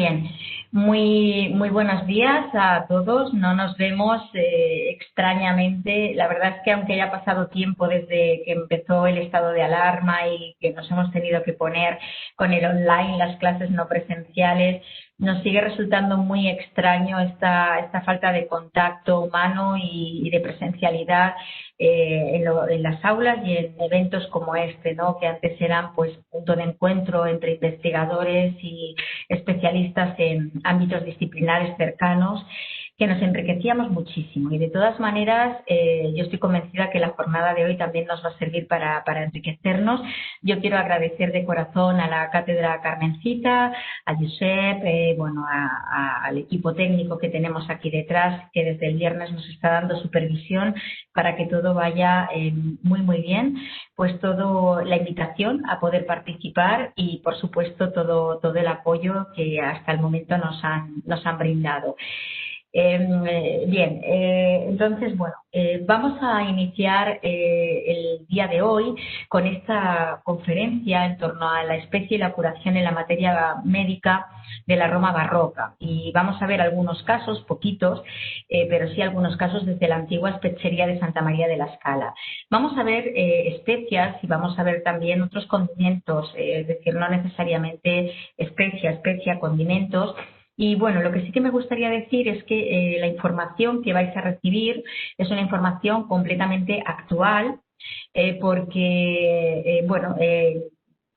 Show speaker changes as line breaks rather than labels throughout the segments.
Bien, muy buenos días a todos. No nos vemos extrañamente. La verdad es que aunque haya pasado tiempo desde que empezó el estado de alarma y que nos hemos tenido que poner con el online, las clases no presenciales, nos sigue resultando muy extraño esta falta de contacto humano y de presencialidad en las aulas y en eventos como este, ¿no? Que antes eran pues punto de encuentro entre investigadores y especialistas en ámbitos disciplinares cercanos, que nos enriquecíamos muchísimo. Y de todas maneras, yo estoy convencida que la jornada de hoy también nos va a servir para enriquecernos. Yo quiero agradecer de corazón a la Cátedra Carmencita, a Josep, al equipo técnico que tenemos aquí detrás, que desde el viernes nos está dando supervisión para que todo vaya muy bien. Pues todo la invitación a poder participar y, por supuesto, todo el apoyo que hasta el momento nos han brindado. Entonces, vamos a iniciar el día de hoy con esta conferencia en torno a la especie y la curación en la materia médica de la Roma barroca. Y vamos a ver algunos casos, poquitos, pero sí algunos casos desde la antigua Speziería de Santa María de la Scala. Vamos a ver especias y vamos a ver también otros condimentos, es decir, no necesariamente especia, condimentos. Y bueno, lo que sí que me gustaría decir es que la información que vais a recibir es una información completamente actual, porque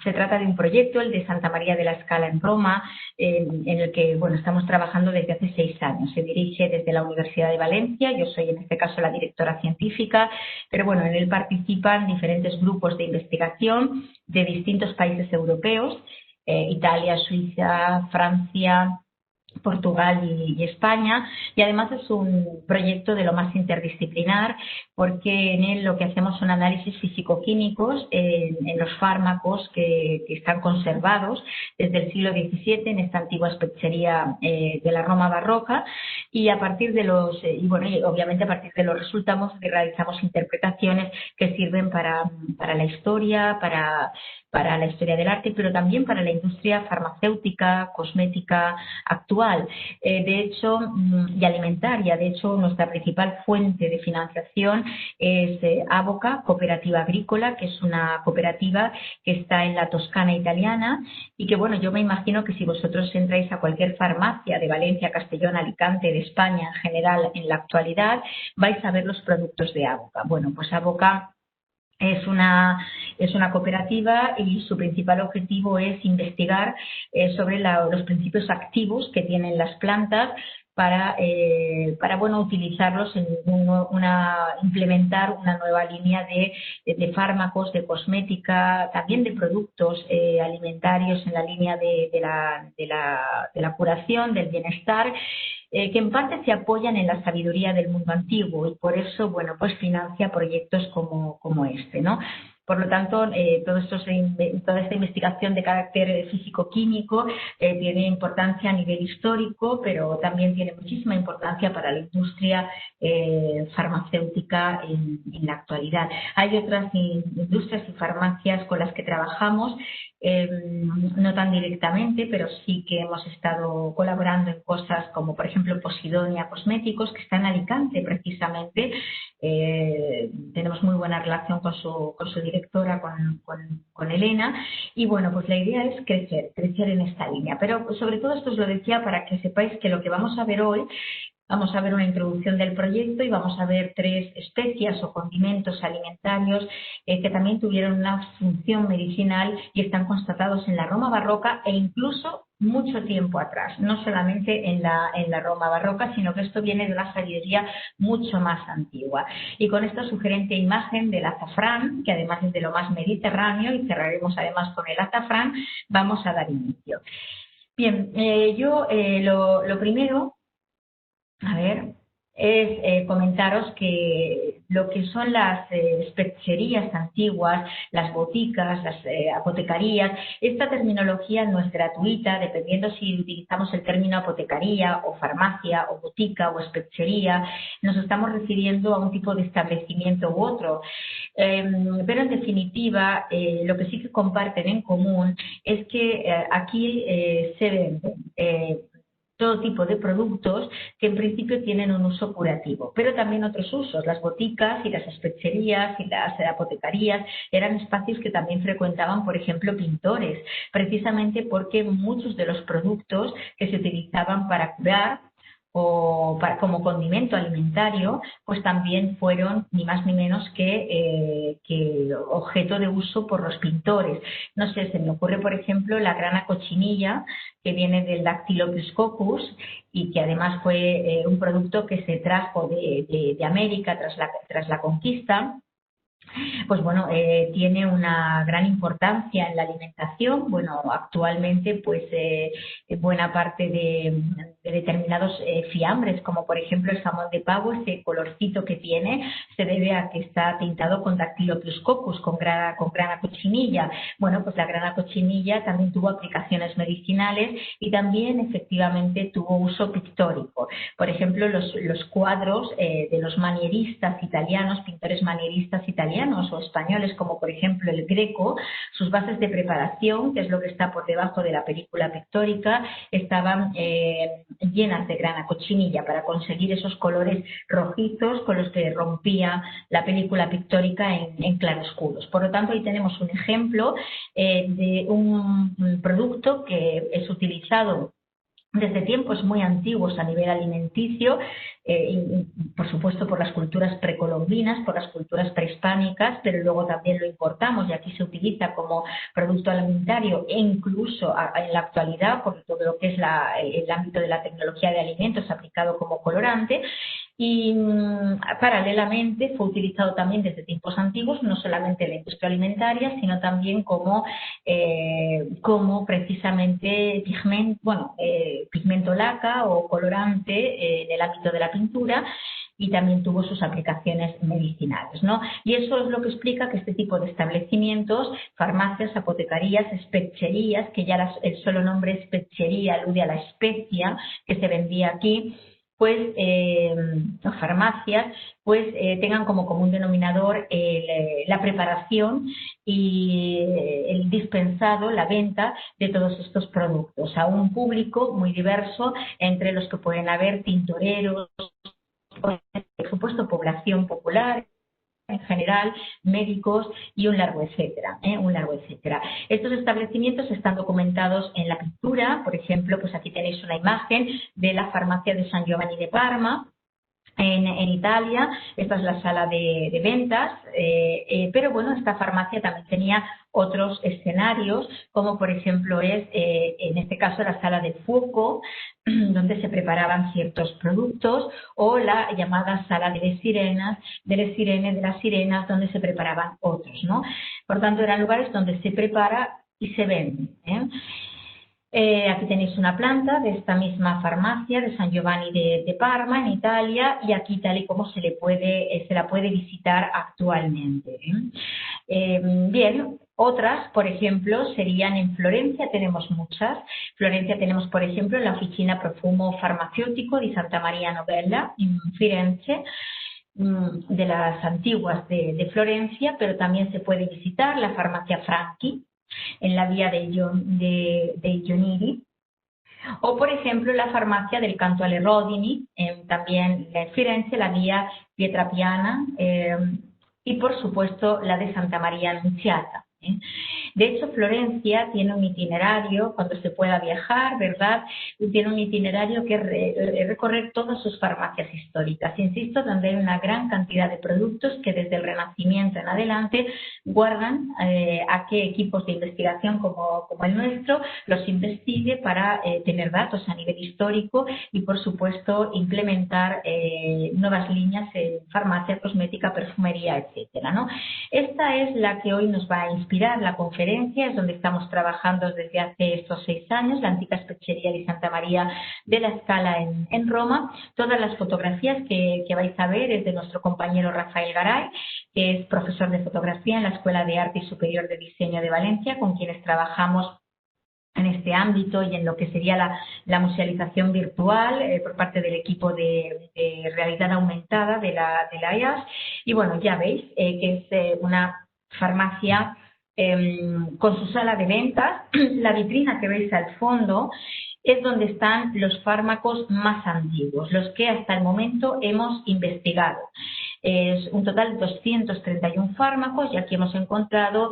se trata de un proyecto, el de Santa María de la Scala en Roma, en el que estamos trabajando desde hace 6 años. Se dirige desde la Universidad de Valencia, yo soy en este caso la directora científica, pero en él participan diferentes grupos de investigación de distintos países europeos, Italia, Suiza, Francia, Portugal y España, y además es un proyecto de lo más interdisciplinar porque en él lo que hacemos son análisis físico-químicos en los fármacos que están conservados desde el siglo XVII en esta antigua especería de la Roma barroca, y a partir de obviamente a partir de los resultados realizamos interpretaciones que sirven para la historia, para la historia del arte, pero también para la industria farmacéutica, cosmética actual, de hecho, y alimentaria. De hecho, nuestra principal fuente de financiación es Avoca, Cooperativa Agrícola, que es una cooperativa que está en la Toscana italiana y que, yo me imagino que si vosotros entráis a cualquier farmacia de Valencia, Castellón, Alicante, de España en general en la actualidad, vais a ver los productos de Avoca. Pues Avoca es una cooperativa y su principal objetivo es investigar sobre los principios activos que tienen las plantas para utilizarlos en implementar una nueva línea de fármacos, de cosmética, también de productos alimentarios en la línea de la curación, del bienestar, que en parte se apoyan en la sabiduría del mundo antiguo y por eso, financia proyectos como este, ¿no? Por lo tanto, toda esta investigación de carácter físico-químico tiene importancia a nivel histórico, pero también tiene muchísima importancia para la industria farmacéutica en la actualidad. Hay otras industrias y farmacias con las que trabajamos, no tan directamente, pero sí que hemos estado colaborando en cosas como, por ejemplo, Posidonia Cosméticos, que está en Alicante precisamente. Tenemos muy buena relación con su directora, con Elena, y la idea es crecer en esta línea. Pero sobre todo esto os lo decía para que sepáis que lo que vamos a ver hoy, vamos a ver una introducción del proyecto y vamos a ver 3 especias o condimentos alimentarios que también tuvieron una función medicinal y están constatados en la Roma barroca e incluso mucho tiempo atrás, no solamente en la Roma barroca, sino que esto viene de una sabiduría mucho más antigua. Y con esta sugerente imagen del azafrán, que además es de lo más mediterráneo, y cerraremos además con el azafrán, vamos a dar inicio. Bien, yo lo primero, a ver, es comentaros que lo que son las especerías antiguas, las boticas, las apotecarías, esta terminología no es gratuita, dependiendo si utilizamos el término apotecaría o farmacia o botica o especería, nos estamos refiriendo a un tipo de establecimiento u otro. Pero en definitiva, lo que sí que comparten en común es que aquí se venden todo tipo de productos que en principio tienen un uso curativo, pero también otros usos. Las boticas y las especerías y las apotecarías eran espacios que también frecuentaban, por ejemplo, pintores, precisamente porque muchos de los productos que se utilizaban para curar o como condimento alimentario, pues también fueron ni más ni menos que objeto de uso por los pintores. No sé, se me ocurre, por ejemplo, la grana cochinilla, que viene del Dactylopus coccus y que además fue un producto que se trajo de América tras la conquista. Pues bueno, tiene una gran importancia en la alimentación. Bueno, actualmente pues buena parte de determinados fiambres, como por ejemplo el jamón de pavo, ese colorcito que tiene se debe a que está pintado con Dactylopus coccus, con grana cochinilla. Bueno, pues la grana cochinilla también tuvo aplicaciones medicinales y también efectivamente tuvo uso pictórico. Por ejemplo, los cuadros de los manieristas italianos, pintores manieristas italianos o españoles, como por ejemplo el Greco, sus bases de preparación, que es lo que está por debajo de la película pictórica, estaban llenas de grana cochinilla para conseguir esos colores rojizos con los que rompía la película pictórica en claroscuros. Por lo tanto, ahí tenemos un ejemplo de un producto que es utilizado desde tiempos muy antiguos a nivel alimenticio, y, por supuesto por las culturas precolombinas, por las culturas prehispánicas, pero luego también lo importamos y aquí se utiliza como producto alimentario e incluso en la actualidad por todo lo que es el ámbito de la tecnología de alimentos aplicado como colorante. Y paralelamente fue utilizado también desde tiempos antiguos, no solamente en la industria alimentaria, sino también como precisamente pigmento laca o colorante en el ámbito de la pintura, y también tuvo sus aplicaciones medicinales, ¿no? Y eso es lo que explica que este tipo de establecimientos, farmacias, apotecarías, especerías, que ya el solo nombre especería alude a la especia que se vendía aquí, pues farmacias, pues tengan como común denominador la preparación y el dispensado, la venta de todos estos productos a un público muy diverso, entre los que pueden haber tintoreros, por supuesto población popular en general, médicos y un largo etcétera, Estos establecimientos están documentados en la pintura. Por ejemplo, pues aquí tenéis una imagen de la farmacia de San Giovanni de Parma, en Italia. Esta es la sala de ventas, pero bueno, esta farmacia también tenía otros escenarios, como por ejemplo es, en este caso, la sala del fuoco, donde se preparaban ciertos productos, o la llamada sala de las sirenas, donde se preparaban otros, ¿no? Por tanto, eran lugares donde se prepara y se vende, aquí tenéis una planta de esta misma farmacia de San Giovanni de Parma, en Italia, y aquí tal y como se la puede visitar actualmente. Bien, otras, por ejemplo, serían en Florencia, tenemos muchas. Florencia tenemos, por ejemplo, la Officina Profumo Farmaceutico di Santa Maria Novella, en Firenze, de las antiguas de Florencia, pero también se puede visitar la farmacia Franchi, en la vía de Ioniri, o por ejemplo la farmacia del Canto alle Rodini, también en Firenze, la vía Pietrapiana, y por supuesto la de Santa María Annunziata. De hecho, Florencia tiene un itinerario, cuando se pueda viajar, ¿verdad? Tiene un itinerario que recorrer todas sus farmacias históricas, insisto, donde hay una gran cantidad de productos que desde el Renacimiento en adelante guardan a que equipos de investigación como el nuestro los investigue para tener datos a nivel histórico y, por supuesto, implementar nuevas líneas en farmacia, cosmética, perfumería, etcétera, ¿no? Esta es la que hoy nos va a inspirar Respirar, la conferencia, es donde estamos trabajando desde hace estos 6 años, la antica Spezzeria di Santa María de la Scala en Roma. Todas las fotografías que vais a ver es de nuestro compañero Rafael Garay, que es profesor de fotografía en la Escuela de Arte y Superior de Diseño de Valencia, con quienes trabajamos en este ámbito y en lo que sería la musealización virtual por parte del equipo de realidad aumentada de la IAS. Y bueno, ya veis que es una farmacia con su sala de ventas. La vitrina que veis al fondo es donde están los fármacos más antiguos, los que hasta el momento hemos investigado. Es un total de 231 fármacos y aquí hemos encontrado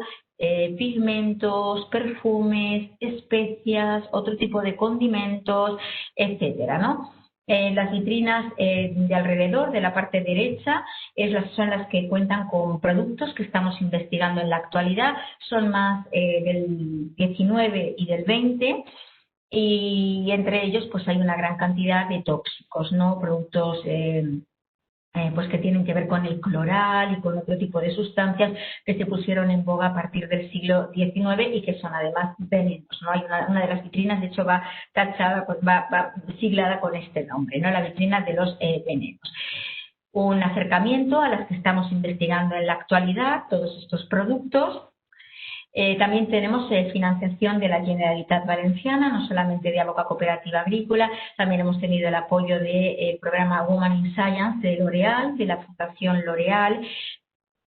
pigmentos, perfumes, especias, otro tipo de condimentos, etcétera, ¿no? Las vitrinas de alrededor, de la parte derecha, son las que cuentan con productos que estamos investigando en la actualidad. Son más del 19 y del 20 y entre ellos pues hay una gran cantidad de tóxicos, ¿no? Productos pues que tienen que ver con el cloral y con otro tipo de sustancias que se pusieron en boga a partir del siglo XIX y que son además venenos, ¿no? Hay una de las vitrinas, de hecho, va tachada, va siglada con este nombre, ¿no? La vitrina de los venenos. Un acercamiento a las que estamos investigando en la actualidad, todos estos productos. También tenemos financiación de la Generalitat Valenciana, no solamente de Aboca Cooperativa Agrícola, también hemos tenido el apoyo del programa Women in Science de L'Oréal, de la Fundación L'Oréal,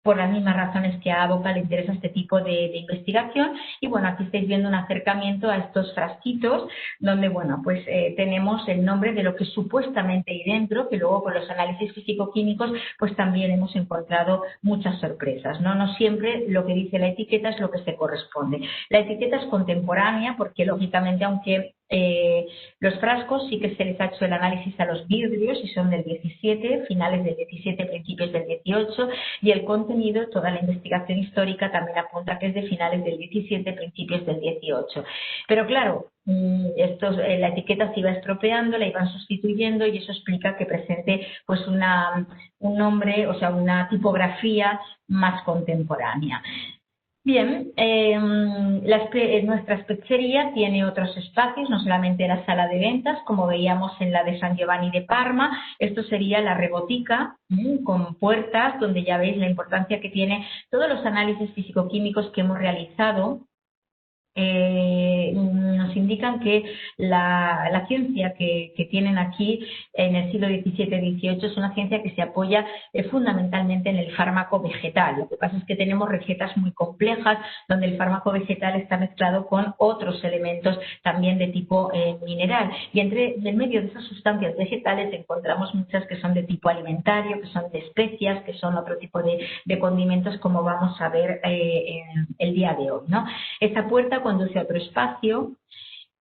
por las mismas razones que a Aboca le interesa este tipo de investigación. Y bueno, aquí estáis viendo un acercamiento a estos frasquitos donde, bueno, pues tenemos el nombre de lo que supuestamente hay dentro, que luego con los análisis físico-químicos pues también hemos encontrado muchas sorpresas, ¿no? No siempre lo que dice la etiqueta es lo que se corresponde. La etiqueta es contemporánea porque, lógicamente, aunque los frascos sí que se les ha hecho el análisis a los vidrios y son del 17, finales del 17, principios del 18, y el contenido, toda la investigación histórica también apunta que es de finales del 17, principios del 18. Pero claro, la etiqueta se iba estropeando, la iban sustituyendo y eso explica que presente pues un nombre, o sea, una tipografía más contemporánea. Bien, nuestra spezzería tiene otros espacios, no solamente la sala de ventas, como veíamos en la de San Giovanni de Parma. Esto sería la rebotica, con puertas, donde ya veis la importancia que tiene todos los análisis físico-químicos que hemos realizado. Nos indican que la ciencia que tienen aquí en el siglo XVII-XVIII es una ciencia que se apoya fundamentalmente en el fármaco vegetal. Lo que pasa es que tenemos recetas muy complejas donde el fármaco vegetal está mezclado con otros elementos también de tipo mineral. Y en medio de esas sustancias vegetales encontramos muchas que son de tipo alimentario, que son de especias, que son otro tipo de condimentos, como vamos a ver el día de hoy, ¿no? Esta puerta conduce a otro espacio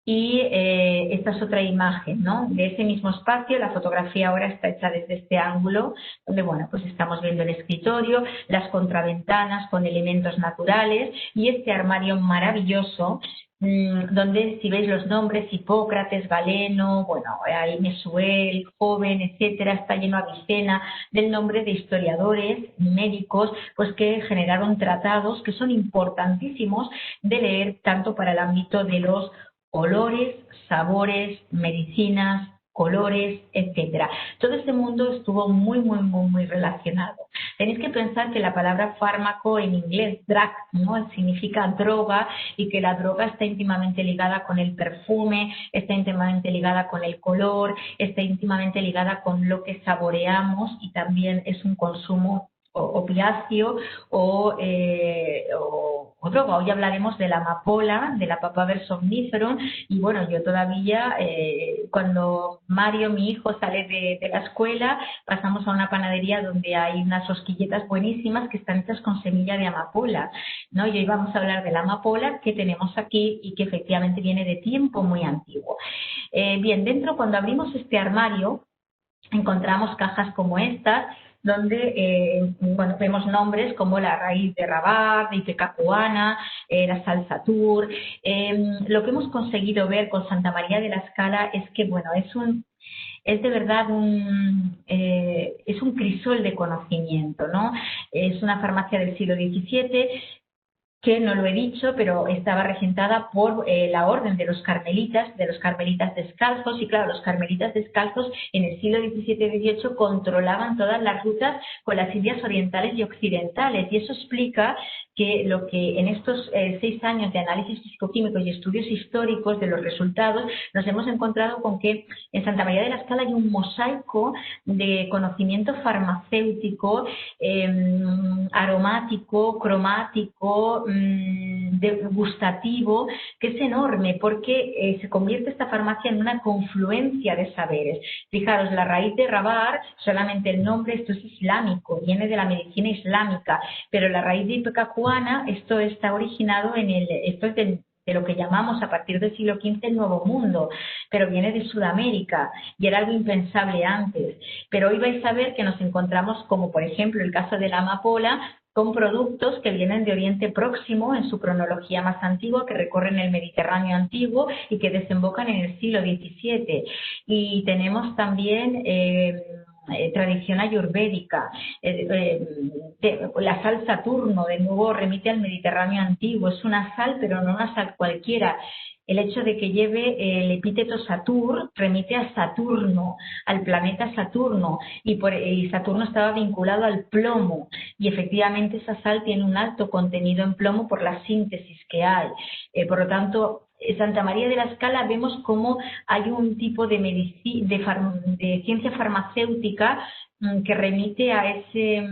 y esta es otra imagen, ¿no? De ese mismo espacio. La fotografía ahora está hecha desde este ángulo, donde, bueno, pues estamos viendo el escritorio, las contraventanas con elementos naturales y este armario maravilloso donde, si veis los nombres, Hipócrates, Galeno, bueno, hay Mesuel, Joven, etcétera, está lleno Avicena del nombre de historiadores, médicos, pues que generaron tratados que son importantísimos de leer tanto para el ámbito de los olores, sabores, medicinas, colores, etcétera. Todo este mundo estuvo muy relacionado. Tenéis que pensar que la palabra fármaco en inglés, drug, ¿no? Significa droga, y que la droga está íntimamente ligada con el perfume, está íntimamente ligada con el color, está íntimamente ligada con lo que saboreamos y también es un consumo opiáceo o droga. Hoy hablaremos de la amapola, de la Papaver somniferum, y bueno, yo todavía, cuando Mario, mi hijo, sale de la escuela, pasamos a una panadería donde hay unas rosquilletas buenísimas que están hechas con semilla de amapola, ¿no? Y hoy vamos a hablar de la amapola que tenemos aquí y que efectivamente viene de tiempo muy antiguo. Bien, dentro, cuando abrimos este armario, encontramos cajas como estas, donde bueno, vemos nombres como la raíz de rabar, de ipecacuana, la salsa tour. Lo que hemos conseguido ver con Santa María de la Scala es que, bueno, es de verdad es un crisol de conocimiento, ¿no? Es una farmacia del siglo XVII. que no lo he dicho, pero estaba regentada por la orden de los carmelitas descalzos, y claro, los carmelitas descalzos en el siglo XVII y XVIII controlaban todas las rutas con las Indias orientales y occidentales, y eso explica que lo que en estos 6 años de análisis físico-químicos y estudios históricos de los resultados nos hemos encontrado con que en Santa María de la Escala hay un mosaico de conocimiento farmacéutico, aromático, cromático, gustativo, que es enorme, porque se convierte esta farmacia en una confluencia de saberes. Fijaros, la raíz de Rabar, solamente el nombre, esto es islámico, viene de la medicina islámica, pero la raíz de ipecacuana, esto está originado esto es de lo que llamamos a partir del siglo XV el Nuevo Mundo, pero viene de Sudamérica y era algo impensable antes. Pero hoy vais a ver que nos encontramos, como por ejemplo el caso de la amapola, con productos que vienen de Oriente Próximo en su cronología más antigua, que recorren el Mediterráneo antiguo y que desembocan en el siglo XVII. Y tenemos también tradición ayurvédica. La sal Saturno, de nuevo, remite al Mediterráneo antiguo. Es una sal, pero no una sal cualquiera. El hecho de que lleve el epíteto Satur remite a Saturno, al planeta Saturno, y Saturno estaba vinculado al plomo, y efectivamente esa sal tiene un alto contenido en plomo por la síntesis que hay. Por lo tanto, en Santa María de la Escala vemos cómo hay un tipo de ciencia farmacéutica que remite a ese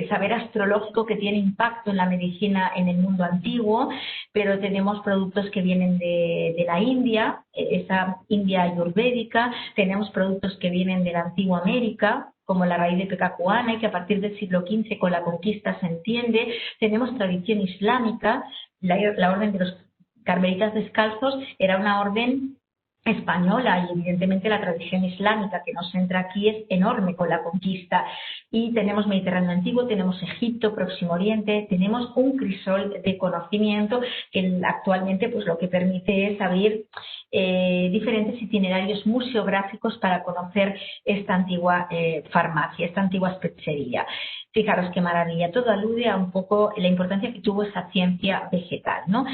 saber astrológico que tiene impacto en la medicina en el mundo antiguo, pero tenemos productos que vienen de la India, esa India ayurvédica, tenemos productos que vienen de la antigua América, como la raíz de pecacuana, y que a partir del siglo XV con la conquista se entiende. Tenemos tradición islámica, la orden de los carmelitas descalzos era una orden española, y evidentemente la tradición islámica que nos entra aquí es enorme con la conquista. Y tenemos Mediterráneo antiguo, tenemos Egipto, Próximo Oriente, tenemos un crisol de conocimiento que actualmente pues lo que permite es abrir diferentes itinerarios museográficos para conocer esta antigua farmacia, esta antigua especería. Fijaros qué maravilla, todo alude a un poco la importancia que tuvo esa ciencia vegetal, ¿no?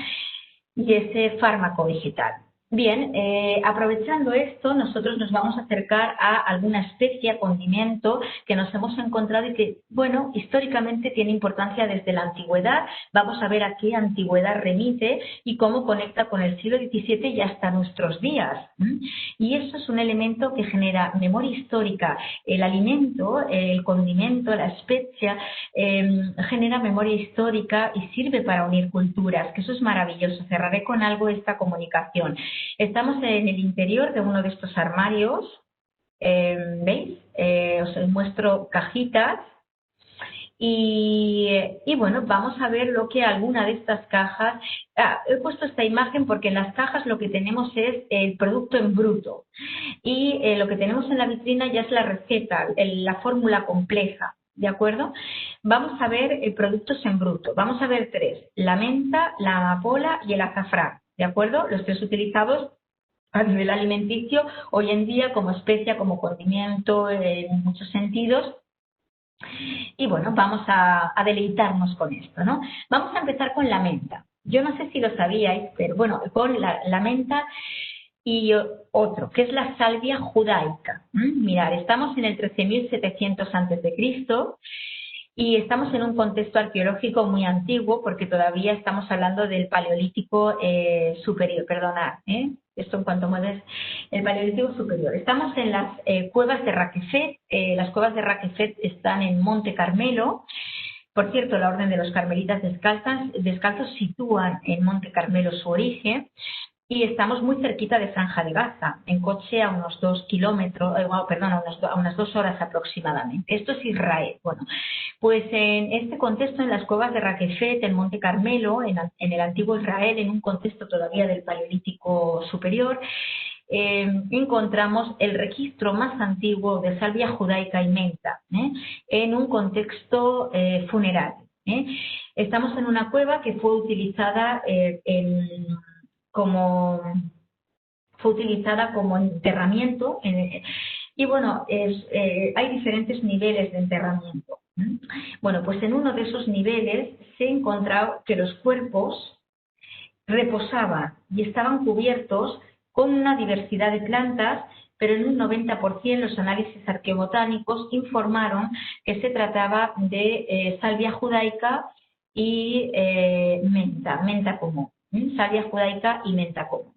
Y ese fármaco vegetal. Bien, aprovechando esto, nosotros nos vamos a acercar a alguna especie, condimento que nos hemos encontrado y que, bueno, históricamente tiene importancia desde la antigüedad. Vamos a ver a qué antigüedad remite y cómo conecta con el siglo XVII y hasta nuestros días. Y eso es un elemento que genera memoria histórica. El alimento, el condimento, la especia, genera memoria histórica y sirve para unir culturas, que eso es maravilloso. Cerraré con algo esta comunicación. Estamos en el interior de uno de estos armarios, ¿veis? Os muestro cajitas y bueno, vamos a ver lo que alguna de estas cajas... he puesto esta imagen porque en las cajas lo que tenemos es el producto en bruto y lo que tenemos en la vitrina ya es la receta, la fórmula compleja. ¿De acuerdo? Vamos a ver productos en bruto. Vamos a ver 3. La menta, la amapola y el azafrán. ¿De acuerdo? Los 3 utilizados a nivel alimenticio hoy en día como especia, como condimento en muchos sentidos. Y bueno, vamos a deleitarnos con esto, ¿no? Vamos a empezar con la menta. Yo no sé si lo sabíais, pero bueno, con la menta y otro, que es la salvia judaica. Mirad, estamos en el 13.700 a.C. y estamos en un contexto arqueológico muy antiguo porque todavía estamos hablando del Paleolítico superior, perdonad, esto en cuanto mueves el Paleolítico superior. Estamos en las cuevas de Raquefet. Las cuevas de Raquefet están en Monte Carmelo. Por cierto, la Orden de los Carmelitas Descalzos sitúan en Monte Carmelo su origen. Y estamos muy cerquita de Franja de Gaza, en coche a unos 2 kilómetros, a unas 2 horas aproximadamente. Esto es Israel. Bueno, pues en este contexto, en las cuevas de Raquefet, en Monte Carmelo, en el antiguo Israel, en un contexto todavía del Paleolítico superior, encontramos el registro más antiguo de salvia judaica y menta, en un contexto funerario. Estamos en una cueva que fue utilizada como enterramiento y bueno, hay diferentes niveles de enterramiento. Bueno, pues en uno de esos niveles se encontraba que los cuerpos reposaban y estaban cubiertos con una diversidad de plantas, pero en un 90% los análisis arqueobotánicos informaron que se trataba de salvia judaica y menta común. Salvia judaica y menta común.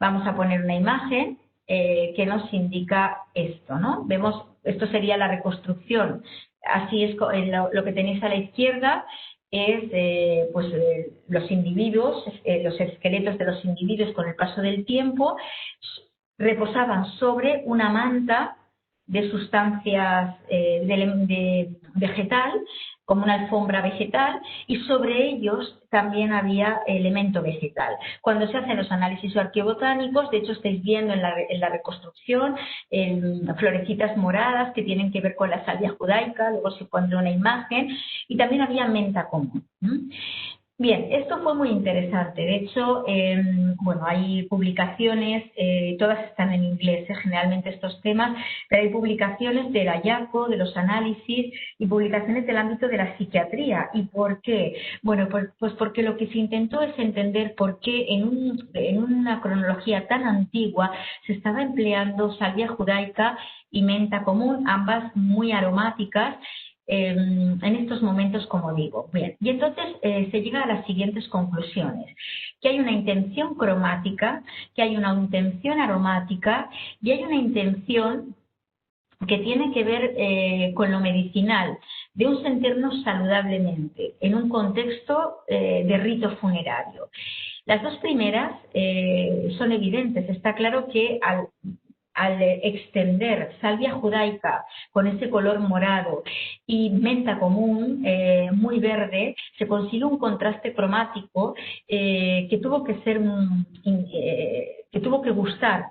Vamos a poner una imagen que nos indica esto, ¿no? Vemos, esto sería la reconstrucción. Así es lo que tenéis a la izquierda es los individuos, los esqueletos de los individuos con el paso del tiempo reposaban sobre una manta de sustancias de vegetal, como una alfombra vegetal, y sobre ellos también había elemento vegetal. Cuando se hacen los análisis arqueobotánicos, de hecho estáis viendo en la reconstrucción florecitas moradas que tienen que ver con la salvia judaica, luego se pondrá una imagen, y también había menta común. Bien, esto fue muy interesante. De hecho, bueno, hay publicaciones, todas están en inglés, generalmente estos temas, pero hay publicaciones del hallazgo, de los análisis y publicaciones del ámbito de la psiquiatría. ¿Y por qué? Bueno, pues porque lo que se intentó es entender por qué en una cronología tan antigua se estaba empleando salvia judaica y menta común, ambas muy aromáticas, en estos momentos, como digo. Bien, y entonces se llega a las siguientes conclusiones: que hay una intención cromática, que hay una intención aromática y hay una intención que tiene que ver con lo medicinal, de un sentirnos saludablemente en un contexto de rito funerario. Las dos primeras son evidentes. Está claro que al extender salvia judaica con ese color morado y menta común muy verde, se consigue un contraste cromático que tuvo que ser que tuvo que gustar,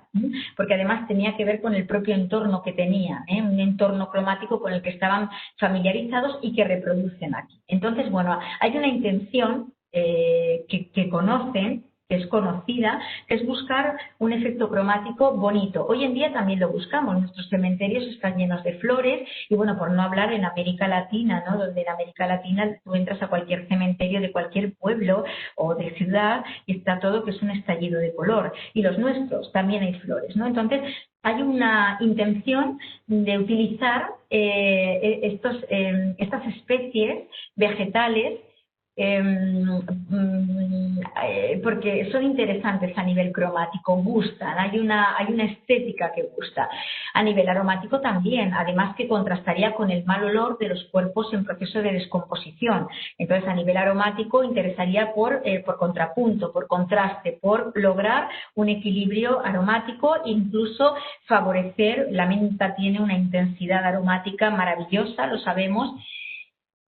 porque además tenía que ver con el propio entorno que tenía, un entorno cromático con el que estaban familiarizados y que reproducen aquí. Entonces, bueno, hay una intención que conocen, que es conocida, que es buscar un efecto cromático bonito. Hoy en día también lo buscamos, nuestros cementerios están llenos de flores y, bueno, por no hablar en América Latina, ¿no? Donde en América Latina tú entras a cualquier cementerio de cualquier pueblo o de ciudad y está todo que es un estallido de color. Y los nuestros también hay flores, ¿no? Entonces, hay una intención de utilizar estas especies vegetales porque son interesantes a nivel cromático, gustan, hay una estética que gusta. A nivel aromático también, además que contrastaría con el mal olor de los cuerpos en proceso de descomposición. Entonces, a nivel aromático interesaría por contrapunto, por contraste, por lograr un equilibrio aromático, incluso favorecer. La menta tiene una intensidad aromática maravillosa, lo sabemos.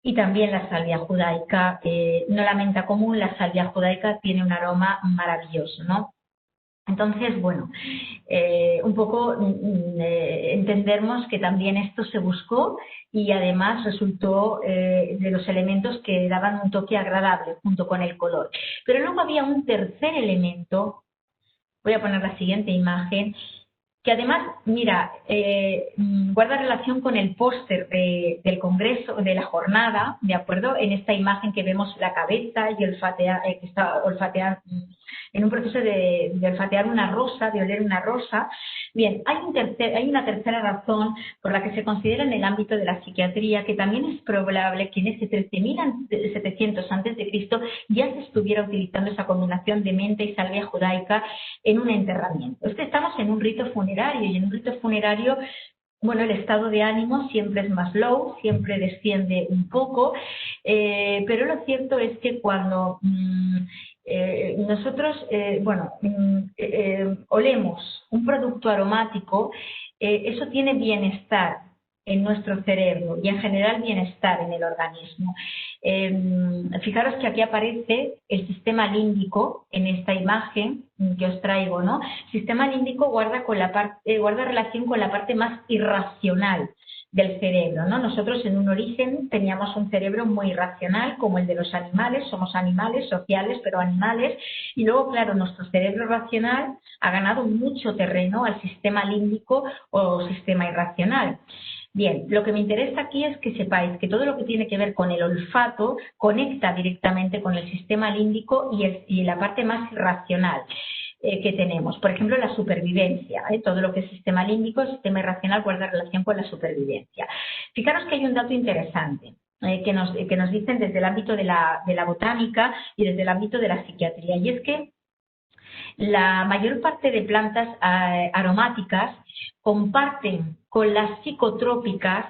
Y también la salvia judaica, no la menta común, la salvia judaica tiene un aroma maravilloso, ¿no? Entonces, bueno, un poco entendernos que también esto se buscó y además resultó de los elementos que daban un toque agradable junto con el color. Pero luego había un tercer elemento, voy a poner la siguiente imagen, que además, mira, guarda relación con el póster del congreso, de la jornada, ¿de acuerdo? En esta imagen que vemos la cabeza y que está olfateando, en un proceso de olfatear una rosa, de oler una rosa. Bien, hay una tercera razón por la que se considera en el ámbito de la psiquiatría que también es probable que en ese 13.700 a.C. ya se estuviera utilizando esa combinación de menta y salvia judaica en un enterramiento. Es que estamos en un rito funerario y en un rito funerario, bueno, el estado de ánimo siempre es más low, siempre desciende un poco, pero lo cierto es que cuando nosotros, olemos un producto aromático, eso tiene bienestar en nuestro cerebro y en general bienestar en el organismo. Fijaros que aquí aparece el sistema límbico en esta imagen que os traigo, ¿no? El sistema límbico guarda relación con la parte más irracional del cerebro, ¿no? Nosotros en un origen teníamos un cerebro muy racional, como el de los animales, somos animales sociales, pero animales, y luego, claro, nuestro cerebro racional ha ganado mucho terreno al sistema límbico o sistema irracional. Bien, lo que me interesa aquí es que sepáis que todo lo que tiene que ver con el olfato conecta directamente con el sistema límbico y la parte más irracional que tenemos. Por ejemplo, la supervivencia, todo lo que es sistema límbico, el sistema irracional guarda relación con la supervivencia. Fijaros que hay un dato interesante. Que nos dicen desde el ámbito de la botánica y desde el ámbito de la psiquiatría, y es que la mayor parte de plantas aromáticas comparten con las psicotrópicas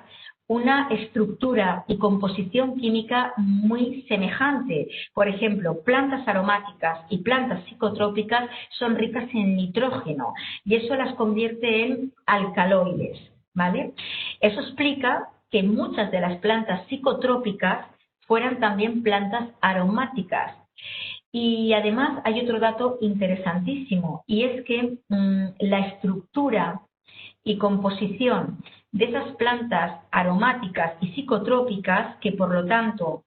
una estructura y composición química muy semejante. Por ejemplo, plantas aromáticas y plantas psicotrópicas son ricas en nitrógeno y eso las convierte en alcaloides, ¿vale? Eso explica que muchas de las plantas psicotrópicas fueran también plantas aromáticas. Y además hay otro dato interesantísimo, y es que la estructura y composición de esas plantas aromáticas y psicotrópicas, que por lo tanto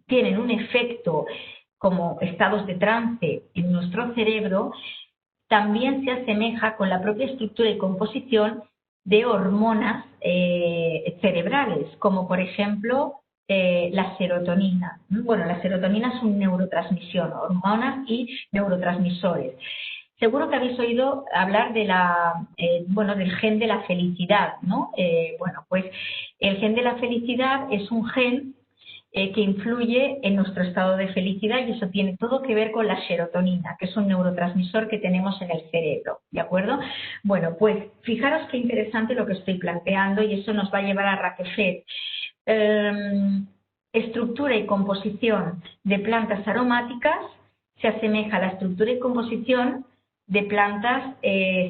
tienen un efecto como estados de trance en nuestro cerebro, también se asemeja con la propia estructura y composición de hormonas cerebrales, como por ejemplo la serotonina. Bueno, la serotonina es un neurotransmisión, hormonas y neurotransmisores. Seguro que habéis oído hablar de del gen de la felicidad, ¿no? Bueno, pues el gen de la felicidad es un gen que influye en nuestro estado de felicidad, y eso tiene todo que ver con la serotonina, que es un neurotransmisor que tenemos en el cerebro, ¿de acuerdo? Bueno, pues fijaros qué interesante lo que estoy planteando, y eso nos va a llevar a Raquefet. Estructura y composición de plantas aromáticas se asemeja a la estructura y composición de plantas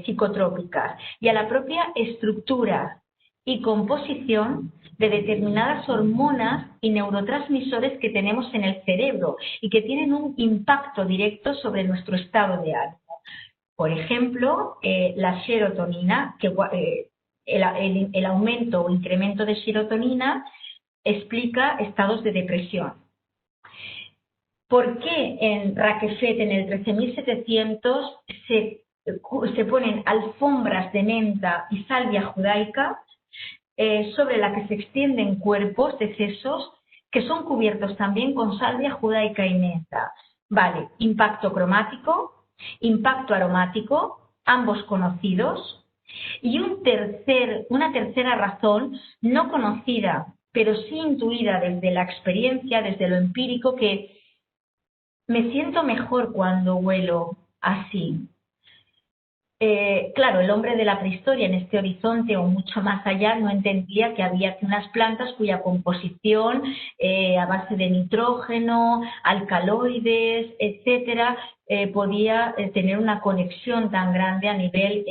psicotrópicas y a la propia estructura y composición de determinadas hormonas y neurotransmisores que tenemos en el cerebro y que tienen un impacto directo sobre nuestro estado de ánimo. Por ejemplo, la serotonina, que el aumento o incremento de serotonina explica estados de depresión. ¿Por qué en Raquefet, en el 13.700, se ponen alfombras de menta y salvia judaica sobre la que se extienden cuerpos de sesos que son cubiertos también con salvia judaica y menta? Vale, impacto cromático, impacto aromático, ambos conocidos, y una tercera razón no conocida, pero sí intuida desde la experiencia, desde lo empírico, que me siento mejor cuando huelo así. Claro, el hombre de la prehistoria en este horizonte o mucho más allá no entendía que había unas plantas cuya composición a base de nitrógeno, alcaloides, etcétera, podía tener una conexión tan grande a nivel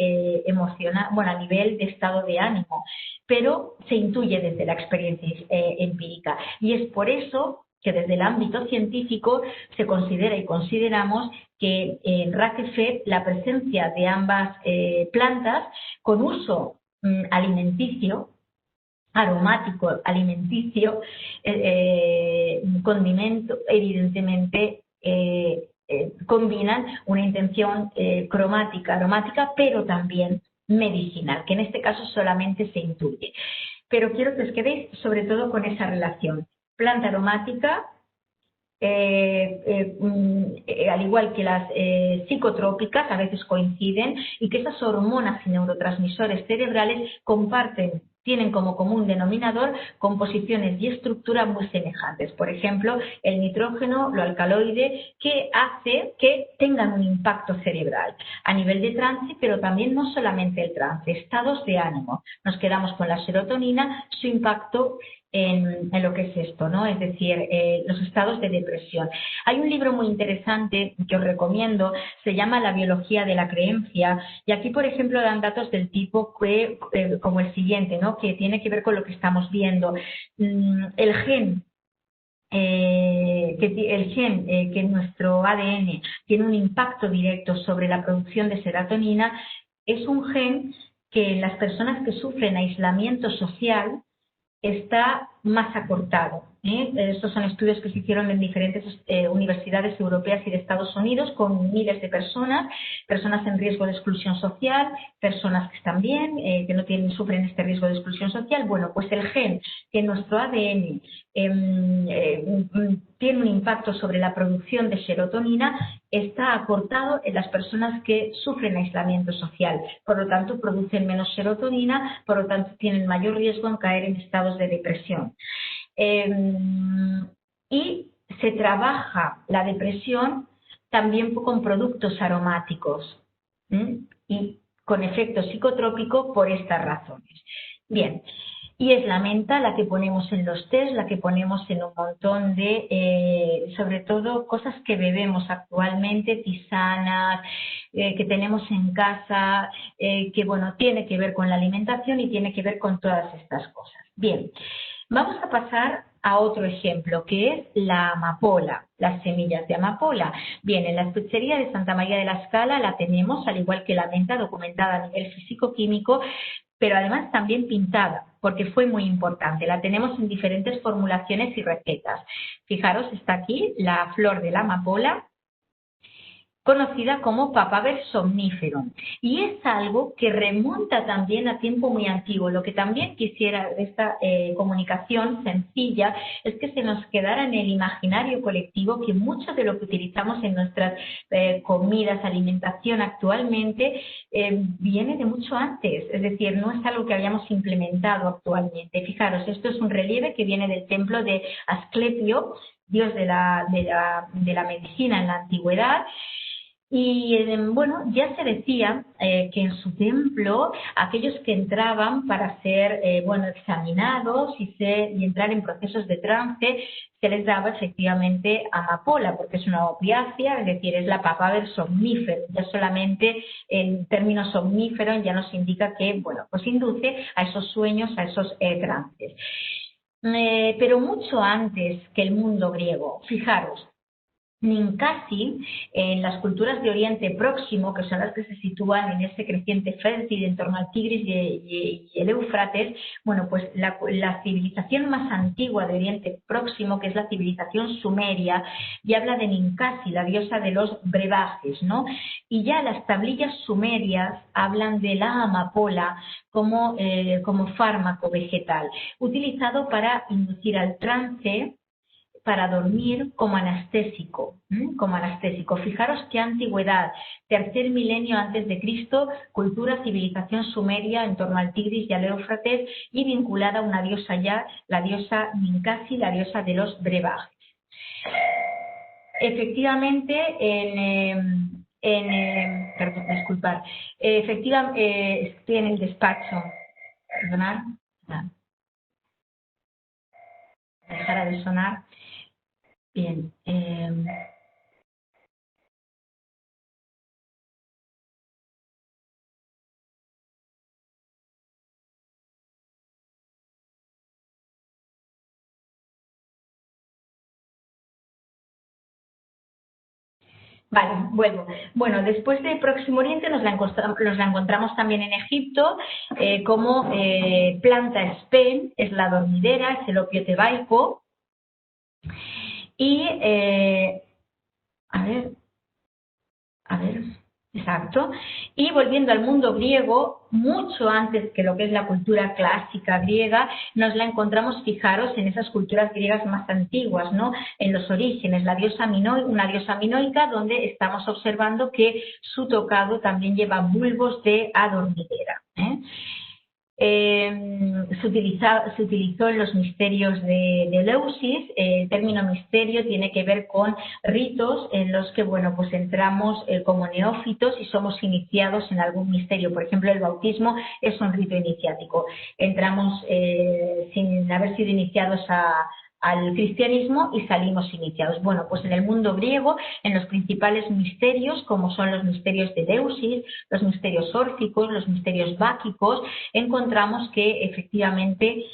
emocional, bueno, a nivel de estado de ánimo, pero se intuye desde la experiencia empírica, y es por eso que desde el ámbito científico se considera y consideramos que en Raquefet la presencia de ambas plantas con uso alimenticio, aromático alimenticio, condimento, evidentemente combinan una intención cromática, aromática, pero también medicinal, que en este caso solamente se intuye. Pero quiero que os quedéis sobre todo con esa relación. Planta aromática, al igual que las psicotrópicas, a veces coinciden, y que esas hormonas y neurotransmisores cerebrales tienen como común denominador composiciones y estructuras muy semejantes. Por ejemplo, el nitrógeno, lo alcaloide, que hace que tengan un impacto cerebral a nivel de trance, pero también no solamente el trance, estados de ánimo. Nos quedamos con la serotonina, su impacto en lo que es esto, ¿no? Es decir, los estados de depresión. Hay un libro muy interesante que os recomiendo, se llama La biología de la creencia, y aquí, por ejemplo, dan datos del tipo que, como el siguiente, ¿no? Que tiene que ver con lo que estamos viendo. El gen que en nuestro ADN tiene un impacto directo sobre la producción de serotonina, es un gen que en las personas que sufren aislamiento social está más acortado. Estos son estudios que se hicieron en diferentes universidades europeas y de Estados Unidos con miles de personas en riesgo de exclusión social, personas que están bien, que no sufren este riesgo de exclusión social. Bueno, pues el gen que en nuestro ADN tiene un impacto sobre la producción de serotonina está acortado en las personas que sufren aislamiento social. Por lo tanto, producen menos serotonina, por lo tanto, tienen mayor riesgo en caer en estados de depresión. Y se trabaja la depresión también con productos aromáticos y con efecto psicotrópico por estas razones. Bien, y es la menta la que ponemos en los tés, la que ponemos en un montón de, sobre todo, cosas que bebemos actualmente, tisanas, que tenemos en casa, que, bueno, tiene que ver con la alimentación y tiene que ver con todas estas cosas. Bien, vamos a pasar a otro ejemplo, que es la amapola, las semillas de amapola. Bien, en la espechería de Santa María de la Scala la tenemos, al igual que la menta, documentada a nivel físico-químico, pero además también pintada, porque fue muy importante. La tenemos en diferentes formulaciones y recetas. Fijaros, está aquí la flor de la amapola, conocida como Papaver somniferum, y es algo que remonta también a tiempo muy antiguo. Lo que también quisiera de esta comunicación sencilla es que se nos quedara en el imaginario colectivo que mucho de lo que utilizamos en nuestras comidas, alimentación actualmente, viene de mucho antes, es decir, no es algo que hayamos implementado actualmente. Fijaros, esto es un relieve que viene del templo de Asclepio, dios de la medicina en la antigüedad. Y bueno, ya se decía que en su templo aquellos que entraban para ser bueno, examinados y entrar en procesos de trance, se les daba efectivamente amapola, porque es una opiácea, es decir, es la Papaver somnífero. Ya solamente el término somnífero ya nos indica que, bueno, pues induce a esos sueños, a esos trances. Pero mucho antes que el mundo griego, fijaros, Ninkasi, en las culturas de Oriente Próximo, que son las que se sitúan en ese creciente fértil en torno al Tigris y el Éufrates, bueno, pues la civilización más antigua de Oriente Próximo, que es la civilización sumeria, ya habla de Ninkasi, la diosa de los brebajes, ¿no? Y ya las tablillas sumerias hablan de la amapola como fármaco vegetal, utilizado para inducir al trance, para dormir, como anestésico, Fijaros qué antigüedad, tercer milenio antes de Cristo, cultura, civilización sumeria en torno al Tigris y al Éufrates, y vinculada a una diosa ya, la diosa Ninkasi, la diosa de los brebajes. Efectivamente, perdón, disculpar, efectivamente, estoy en el despacho, perdonad, dejará de sonar. Bien. Vale, vuelvo. Bueno, después de Próximo Oriente nos la encontramos también en Egipto como planta espen, es la dormidera, es el opio tebaico. Y, a ver, exacto. Y volviendo al mundo griego, mucho antes que lo que es la cultura clásica griega, nos la encontramos, fijaros, en esas culturas griegas más antiguas, ¿no? En los orígenes, una diosa minoica, donde estamos observando que su tocado también lleva bulbos de adormidera. Se utilizó en los misterios de Eleusis. El término misterio tiene que ver con ritos en los que, bueno, pues entramos como neófitos y somos iniciados en algún misterio. Por ejemplo, el bautismo es un rito iniciático. Entramos sin haber sido iniciados al cristianismo y salimos iniciados. Bueno, pues en el mundo griego, en los principales misterios, como son los misterios de Eleusis, los misterios órficos, los misterios báquicos, encontramos que efectivamente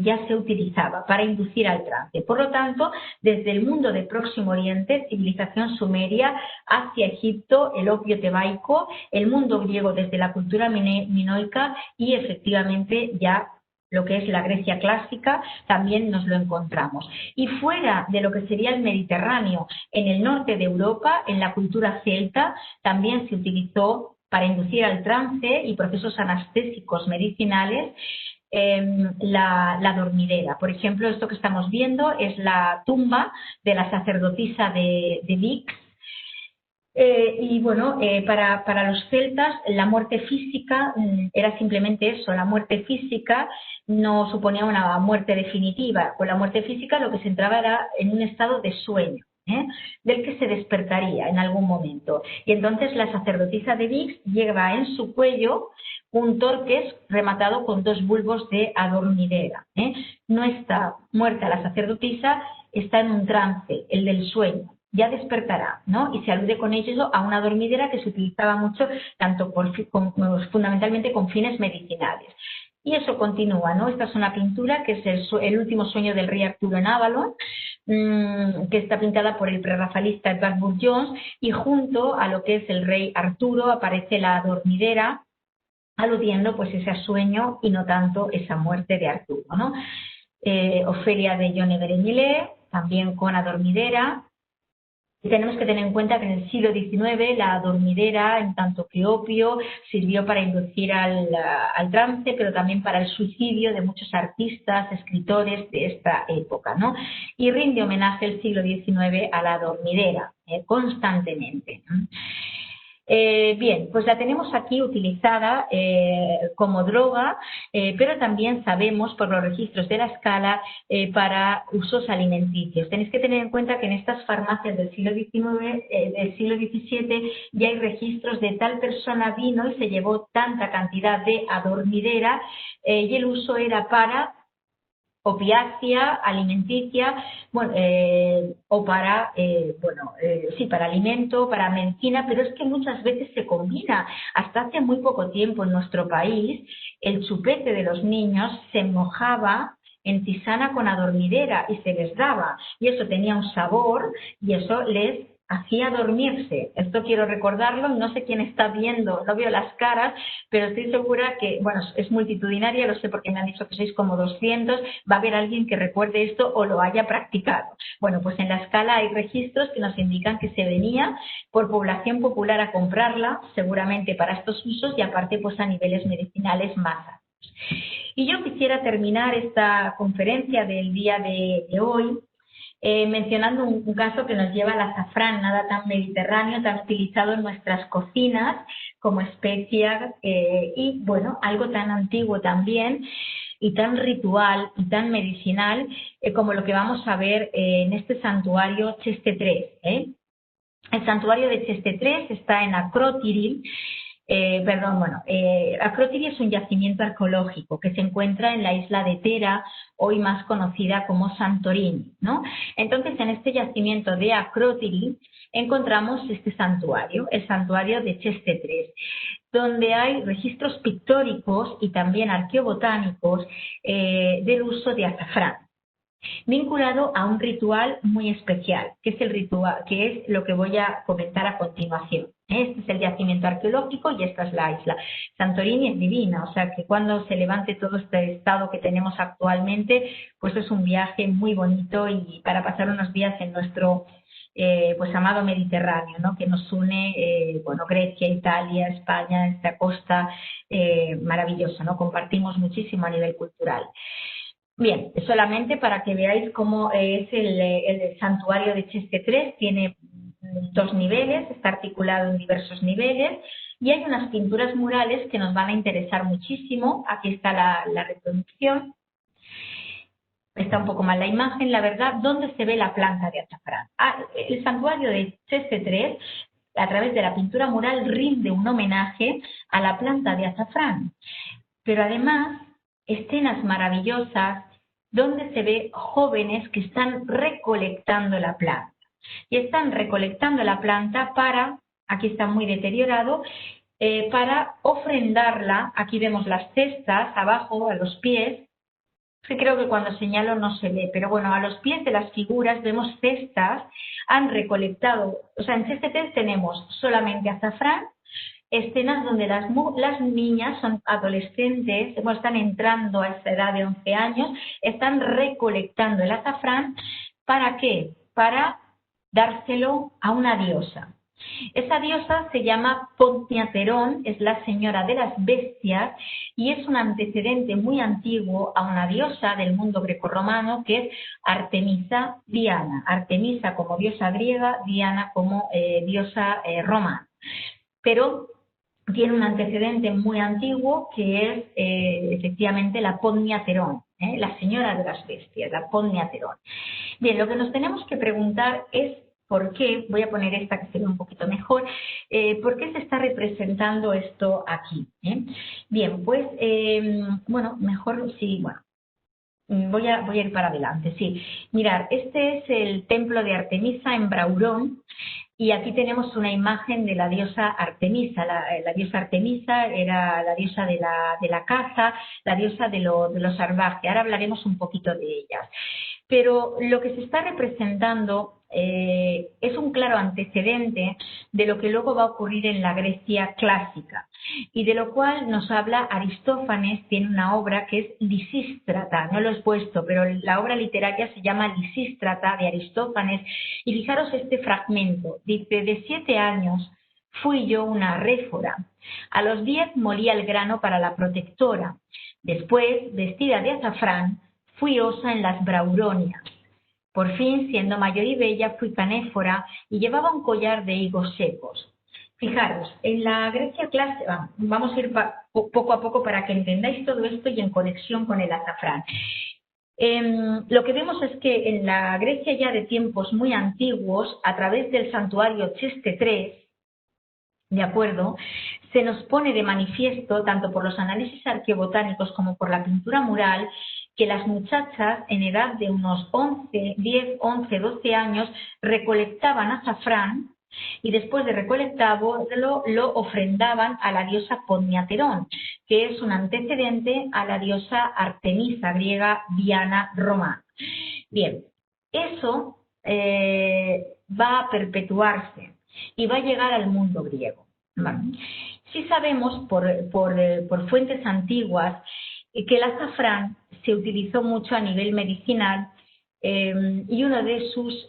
ya se utilizaba para inducir al trance. Por lo tanto, desde el mundo de Próximo Oriente, civilización sumeria, hacia Egipto, el opio tebaico, el mundo griego desde la cultura minoica y efectivamente ya lo que es la Grecia clásica, también nos lo encontramos. Y fuera de lo que sería el Mediterráneo, en el norte de Europa, en la cultura celta, también se utilizó para inducir al trance y procesos anestésicos medicinales la dormidera. Por ejemplo, esto que estamos viendo es la tumba de la sacerdotisa de Vix. Y bueno, para los celtas la muerte física era simplemente eso, la muerte física no suponía una muerte definitiva. Con la muerte física lo que se entraba era en un estado de sueño, del que se despertaría en algún momento. Y entonces la sacerdotisa de Vix lleva en su cuello un torques rematado con 2 bulbos de adormidera. No está muerta la sacerdotisa, está en un trance, el del sueño. Ya despertará, ¿no? Y se alude con ello a una dormidera que se utilizaba mucho, tanto fundamentalmente con fines medicinales. Y eso continúa, ¿no? Esta es una pintura que es el último sueño del rey Arturo en Avalon, que está pintada por el prerrafaelista Edvard Burne-Jones, y junto a lo que es el rey Arturo aparece la dormidera, aludiendo pues ese sueño y no tanto esa muerte de Arturo, ¿no? Ofelia de John Everett también con adormidera. Y tenemos que tener en cuenta que en el siglo XIX la dormidera, en tanto que opio, sirvió para inducir al trance, pero también para el suicidio de muchos artistas, escritores de esta época, ¿no? Y rinde homenaje el siglo XIX a la dormidera, constantemente, ¿no? Bien, pues la tenemos aquí utilizada como droga, pero también sabemos por los registros de la Scala para usos alimenticios. Tenéis que tener en cuenta que en estas farmacias del siglo XIX, del siglo XVII, ya hay registros de tal persona vino y se llevó tanta cantidad de adormidera y el uso era para opiácea, alimenticia, bueno, o para, sí, para alimento, para medicina, pero es que muchas veces se combina. Hasta hace muy poco tiempo en nuestro país, el chupete de los niños se mojaba en tisana con adormidera y se les daba, y eso tenía un sabor y eso les hacía dormirse. Esto quiero recordarlo, no sé quién está viendo, no veo las caras, pero estoy segura que, bueno, es multitudinaria, lo sé porque me han dicho que sois como 200, va a haber alguien que recuerde esto o lo haya practicado. Bueno, pues en la Scala hay registros que nos indican que se venía por población popular a comprarla, seguramente para estos usos y aparte pues a niveles medicinales más altos. Y yo quisiera terminar esta conferencia del día de hoy mencionando un caso que nos lleva al azafrán, nada tan mediterráneo, tan utilizado en nuestras cocinas como especia y, bueno, algo tan antiguo también y tan ritual y tan medicinal como lo que vamos a ver en este santuario Cheste III. El santuario de Cheste III está en Akrotiri. Akrotiri es un yacimiento arqueológico que se encuentra en la isla de Thera, hoy más conocida como Santorini, ¿no? Entonces, en este yacimiento de Akrotiri encontramos este santuario, el santuario de Cheste III, donde hay registros pictóricos y también arqueobotánicos del uso de azafrán, vinculado a un ritual muy especial, que es el ritual, que es lo que voy a comentar a continuación. Este es el yacimiento arqueológico y esta es la isla. Santorini es divina, o sea que cuando se levante todo este estado que tenemos actualmente, pues es un viaje muy bonito y para pasar unos días en nuestro pues amado Mediterráneo, ¿no? Que nos une, Grecia, Italia, España, esta costa maravillosa, ¿no? Compartimos muchísimo a nivel cultural. Bien, solamente para que veáis cómo es el santuario de Cheste III, tiene 2 niveles, está articulado en diversos niveles y hay unas pinturas murales que nos van a interesar muchísimo. Aquí está la reproducción, está un poco mal la imagen, la verdad, ¿dónde se ve la planta de azafrán? El santuario de Cheste III, a través de la pintura mural, rinde un homenaje a la planta de azafrán, pero además escenas maravillosas donde se ve jóvenes que están recolectando la planta. Y están recolectando la planta para, aquí está muy deteriorado, para ofrendarla. Aquí vemos las cestas abajo, a los pies, que creo que cuando señalo no se ve, pero bueno, a los pies de las figuras vemos cestas, han recolectado, o sea, en Cheste III tenemos solamente azafrán, escenas donde las niñas son adolescentes, bueno, están entrando a esa edad de 11 años, están recolectando el azafrán. ¿Para qué? Para dárselo a una diosa. Esa diosa se llama Potniaterón, es la señora de las bestias y es un antecedente muy antiguo a una diosa del mundo grecorromano que es Artemisa Diana. Artemisa como diosa griega, Diana como diosa romana. Pero tiene un antecedente muy antiguo que es efectivamente la Potniaterón, la señora de las bestias, la Potniaterón. Bien, lo que nos tenemos que preguntar es por qué, voy a poner esta que se ve un poquito mejor, por qué se está representando esto aquí. Bien, pues, bueno, mejor sí, bueno. Voy a ir para adelante, sí. Mirad, este es el templo de Artemisa en Braurón y aquí tenemos una imagen de la diosa Artemisa. La diosa Artemisa era la diosa de la caza, la diosa de lo salvaje. Ahora hablaremos un poquito de ellas. Pero lo que se está representando es un claro antecedente de lo que luego va a ocurrir en la Grecia clásica y de lo cual nos habla Aristófanes. Tiene una obra que es Lisístrata, no lo he puesto, pero la obra literaria se llama Lisístrata de Aristófanes y fijaros este fragmento, dice: de 7 años fui yo una réfora, a los 10 molía el grano para la protectora, después, vestida de azafrán, fui osa en las Brauronias. Por fin, siendo mayor y bella, fui canéfora y llevaba un collar de higos secos. Fijaros, en la Grecia clásica, vamos a ir poco a poco para que entendáis todo esto y en conexión con el azafrán. Lo que vemos es que en la Grecia ya de tiempos muy antiguos, a través del santuario Cheste III, ¿de acuerdo?, se nos pone de manifiesto, tanto por los análisis arqueobotánicos como por la pintura mural, que las muchachas en edad de unos 10, 11, 12 años recolectaban azafrán y después de recolectarlo lo ofrendaban a la diosa Potniaterón, que es un antecedente a la diosa Artemisa griega, Diana romana. Bien, eso va a perpetuarse y va a llegar al mundo griego. ¿Vale? Sí sabemos por fuentes antiguas que el azafrán se utilizó mucho a nivel medicinal y uno de sus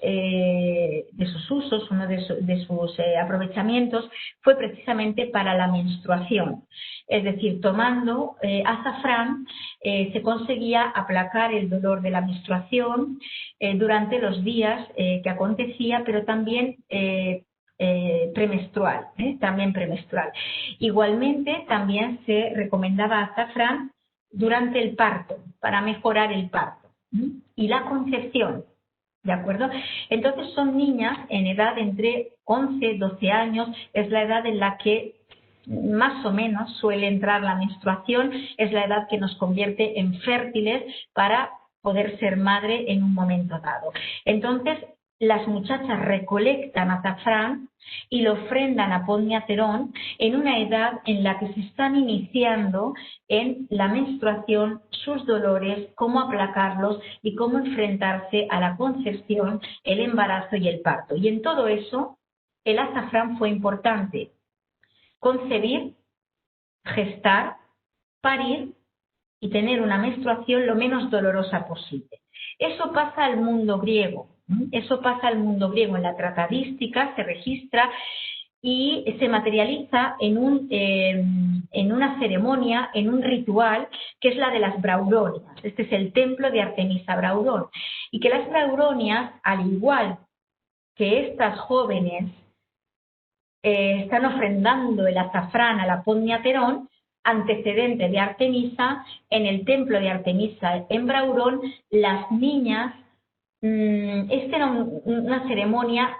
usos, uno de sus aprovechamientos fue precisamente para la menstruación. Es decir, tomando azafrán se conseguía aplacar el dolor de la menstruación durante los días que acontecía, pero también premenstrual, también premenstrual. Igualmente, también se recomendaba azafrán durante el parto, para mejorar el parto y la concepción, ¿de acuerdo? Entonces son niñas en edad entre 11 y 12 años, es la edad en la que más o menos suele entrar la menstruación, es la edad que nos convierte en fértiles para poder ser madre en un momento dado. Entonces, las muchachas recolectan azafrán y lo ofrendan a Potniaterón en una edad en la que se están iniciando en la menstruación, sus dolores, cómo aplacarlos y cómo enfrentarse a la concepción, el embarazo y el parto. Y en todo eso, el azafrán fue importante. Concebir, gestar, parir y tener una menstruación lo menos dolorosa posible. Eso pasa al mundo griego. Eso pasa al mundo griego. En la tratadística se registra y se materializa en una ceremonia, en un ritual, que es la de las Brauronias. Este es el templo de Artemisa Braurón. Y que las Brauronias, al igual que estas jóvenes están ofrendando el azafrán a la Potniaterón, antecedente de Artemisa, en el templo de Artemisa en Braurón, las niñas, esta era una ceremonia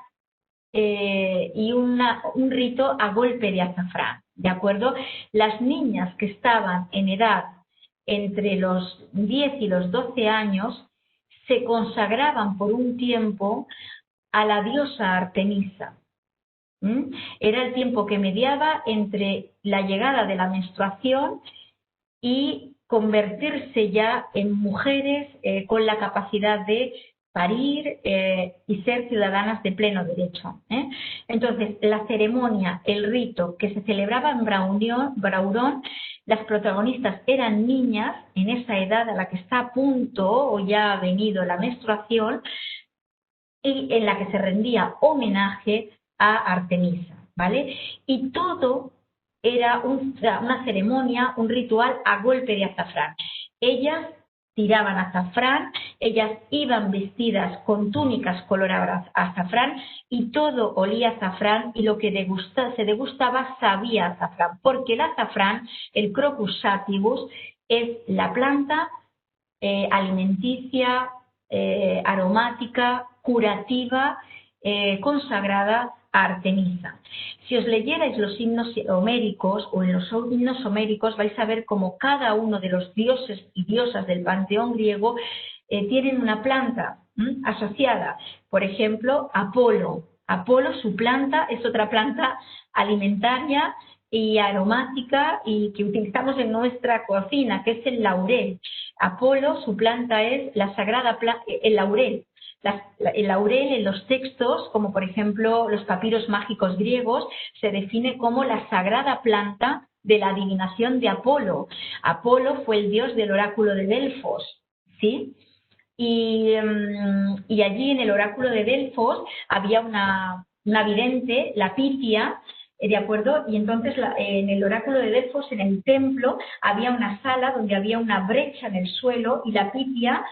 y un rito a golpe de azafrán, ¿de acuerdo? Las niñas que estaban en edad entre los 10 y los 12 años se consagraban por un tiempo a la diosa Artemisa. Era el tiempo que mediaba entre la llegada de la menstruación y convertirse ya en mujeres con la capacidad de parir y ser ciudadanas de pleno derecho. Entonces, la ceremonia, el rito que se celebraba en Braurón, las protagonistas eran niñas en esa edad a la que está a punto o ya ha venido la menstruación, y en la que se rendía homenaje a Artemisa, ¿vale? Y todo era una ceremonia, un ritual a golpe de azafrán. Ellas tiraban azafrán, ellas iban vestidas con túnicas color azafrán y todo olía a azafrán, y lo que se degustaba sabía a azafrán, porque el azafrán, el Crocus sativus, es la planta alimenticia, aromática, curativa, consagrada a Artemisa. Si os leyerais los himnos homéricos o en los himnos homéricos vais a ver cómo cada uno de los dioses y diosas del panteón griego tienen una planta asociada. Por ejemplo, Apolo. Apolo, su planta es otra planta alimentaria y aromática y que utilizamos en nuestra cocina, que es el laurel. Apolo, su planta es la sagrada el laurel. El laurel en los textos, como por ejemplo los papiros mágicos griegos, se define como la sagrada planta de la adivinación de Apolo. Apolo fue el dios del oráculo de Delfos, ¿sí? Y allí en el oráculo de Delfos había una vidente, la Pitia, ¿de acuerdo? Y entonces en el oráculo de Delfos, en el templo, había una sala donde había una brecha en el suelo y la Pitia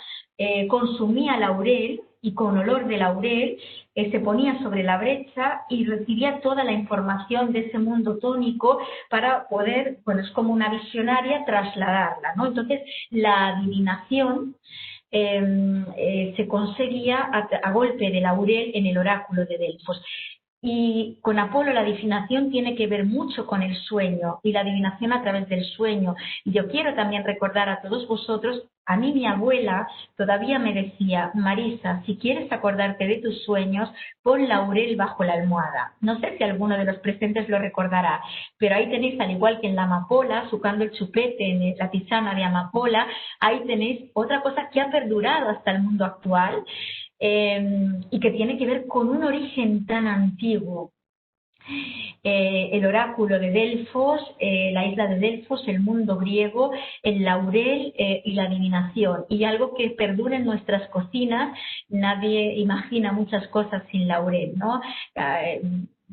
consumía laurel y con olor de laurel se ponía sobre la brecha y recibía toda la información de ese mundo tónico para poder, bueno, es como una visionaria, trasladarla, ¿no? Entonces la adivinación se conseguía a golpe de laurel en el oráculo de Delfos. Y con Apolo la adivinación tiene que ver mucho con el sueño y la adivinación a través del sueño. Y yo quiero también recordar a todos vosotros, a mí mi abuela todavía me decía: Marisa, si quieres acordarte de tus sueños, pon laurel bajo la almohada. No sé si alguno de los presentes lo recordará, pero ahí tenéis, al igual que en la amapola, sucando el chupete en la tisana de amapola, ahí tenéis otra cosa que ha perdurado hasta el mundo actual. Y que tiene que ver con un origen tan antiguo. El oráculo de Delfos, la isla de Delfos, el mundo griego, el laurel y la adivinación. Y algo que perdura en nuestras cocinas, nadie imagina muchas cosas sin laurel, ¿no?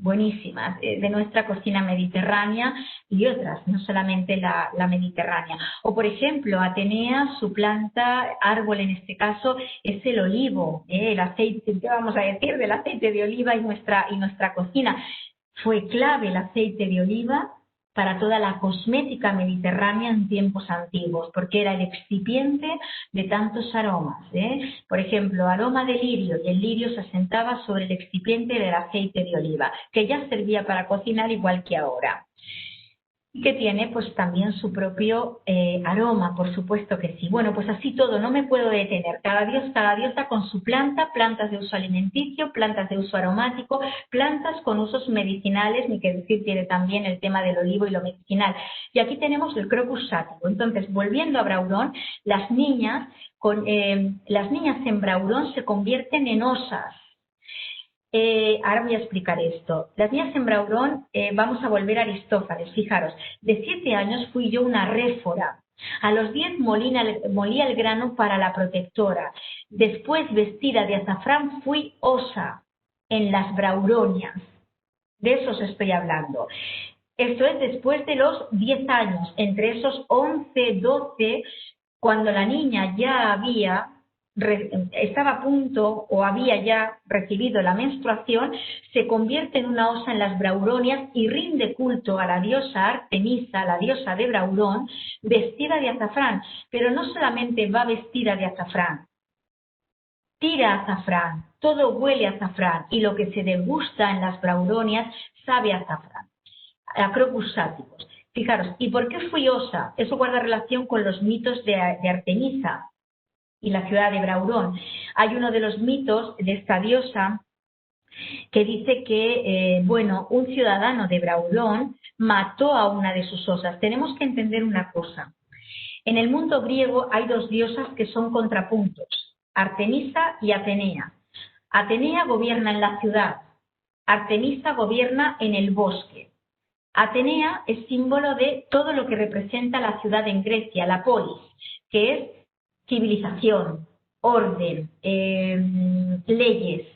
Buenísimas, de nuestra cocina mediterránea y otras, no solamente la mediterránea. O por ejemplo, Atenea, su planta, árbol en este caso, es el olivo, el aceite, ¿qué vamos a decir del aceite de oliva y nuestra cocina? Fue clave el aceite de oliva para toda la cosmética mediterránea en tiempos antiguos, porque era el excipiente de tantos aromas. Por ejemplo, aroma de lirio, y el lirio se asentaba sobre el excipiente del aceite de oliva, que ya servía para cocinar igual que ahora. Y que tiene pues también su propio aroma, por supuesto que sí. Bueno, pues así todo, no me puedo detener. Cada diosa con su planta, plantas de uso alimenticio, plantas de uso aromático, plantas con usos medicinales, ni que decir tiene también el tema del olivo y lo medicinal. Y aquí tenemos el Crocus sativus. Entonces, volviendo a Braurón, las niñas en Braurón se convierten en osas. Ahora voy a explicar esto. Las niñas en Braurón, vamos a volver a Aristófanes. Fijaros, de 7 años fui yo una réfora. A los 10 molía el grano para la protectora. Después, vestida de azafrán, fui osa en las Brauronias. De eso os estoy hablando. Esto es después de los 10 años. Entre esos 11, 12, cuando la niña ya estaba a punto o había ya recibido la menstruación, se convierte en una osa en las Brauronias y rinde culto a la diosa Artemisa, la diosa de Braurón, vestida de azafrán. Pero no solamente va vestida de azafrán, tira azafrán, todo huele a azafrán, y lo que se degusta en las Brauronias sabe a azafrán, a Crocus sativus. Fijaros, ¿y por qué fui osa? Eso guarda relación con los mitos de Artemisa y la ciudad de Braurón. Hay uno de los mitos de esta diosa que dice que, un ciudadano de Braurón mató a una de sus osas. Tenemos que entender una cosa. En el mundo griego hay 2 diosas que son contrapuntos. Artemisa y Atenea. Atenea gobierna en la ciudad, Artemisa gobierna en el bosque. Atenea es símbolo de todo lo que representa la ciudad en Grecia, la polis, que es civilización, orden, leyes.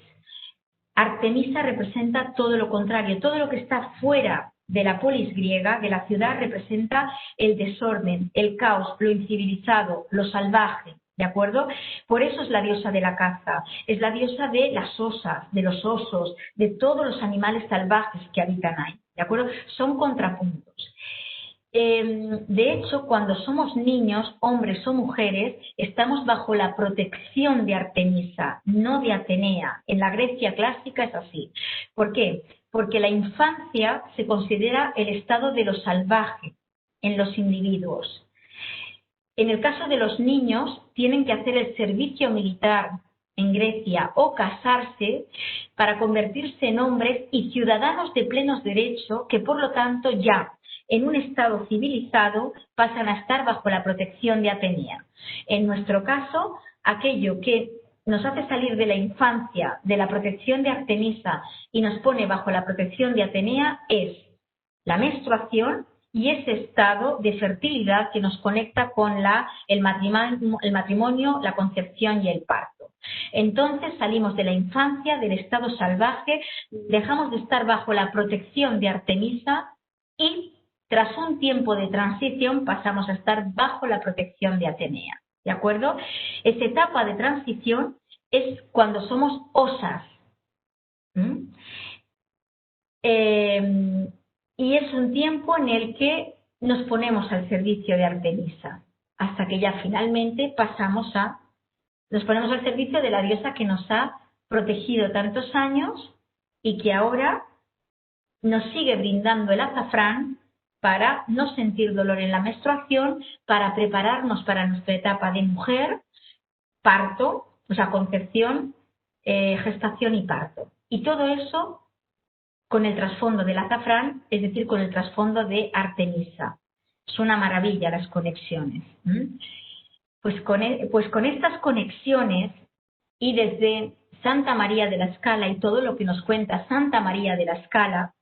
Artemisa representa todo lo contrario, todo lo que está fuera de la polis griega, de la ciudad, representa el desorden, el caos, lo incivilizado, lo salvaje, ¿de acuerdo? Por eso es la diosa de la caza, es la diosa de las osas, de los osos, de todos los animales salvajes que habitan ahí, ¿de acuerdo? Son contrapuntos. De hecho, cuando somos niños, hombres o mujeres, estamos bajo la protección de Artemisa, no de Atenea. En la Grecia clásica es así. ¿Por qué? Porque la infancia se considera el estado de lo salvaje en los individuos. En el caso de los niños, tienen que hacer el servicio militar en Grecia o casarse para convertirse en hombres y ciudadanos de plenos derechos que, por lo tanto, ya en un estado civilizado pasan a estar bajo la protección de Atenea. En nuestro caso, aquello que nos hace salir de la infancia, de la protección de Artemisa y nos pone bajo la protección de Atenea es la menstruación y ese estado de fertilidad que nos conecta con el matrimonio, la concepción y el parto. Entonces salimos de la infancia, del estado salvaje, dejamos de estar bajo la protección de Artemisa y tras un tiempo de transición pasamos a estar bajo la protección de Atenea, ¿de acuerdo? Esta etapa de transición es cuando somos osas. Y es un tiempo en el que nos ponemos al servicio de Artemisa, hasta que ya finalmente nos ponemos al servicio de la diosa que nos ha protegido tantos años y que ahora nos sigue brindando el azafrán para no sentir dolor en la menstruación, para prepararnos para nuestra etapa de mujer, parto, o sea, concepción, gestación y parto. Y todo eso con el trasfondo del azafrán, es decir, con el trasfondo de Artemisa. Es una maravilla las conexiones. Pues con estas conexiones y desde Santa María de la Scala y todo lo que nos cuenta Santa María de la Scala,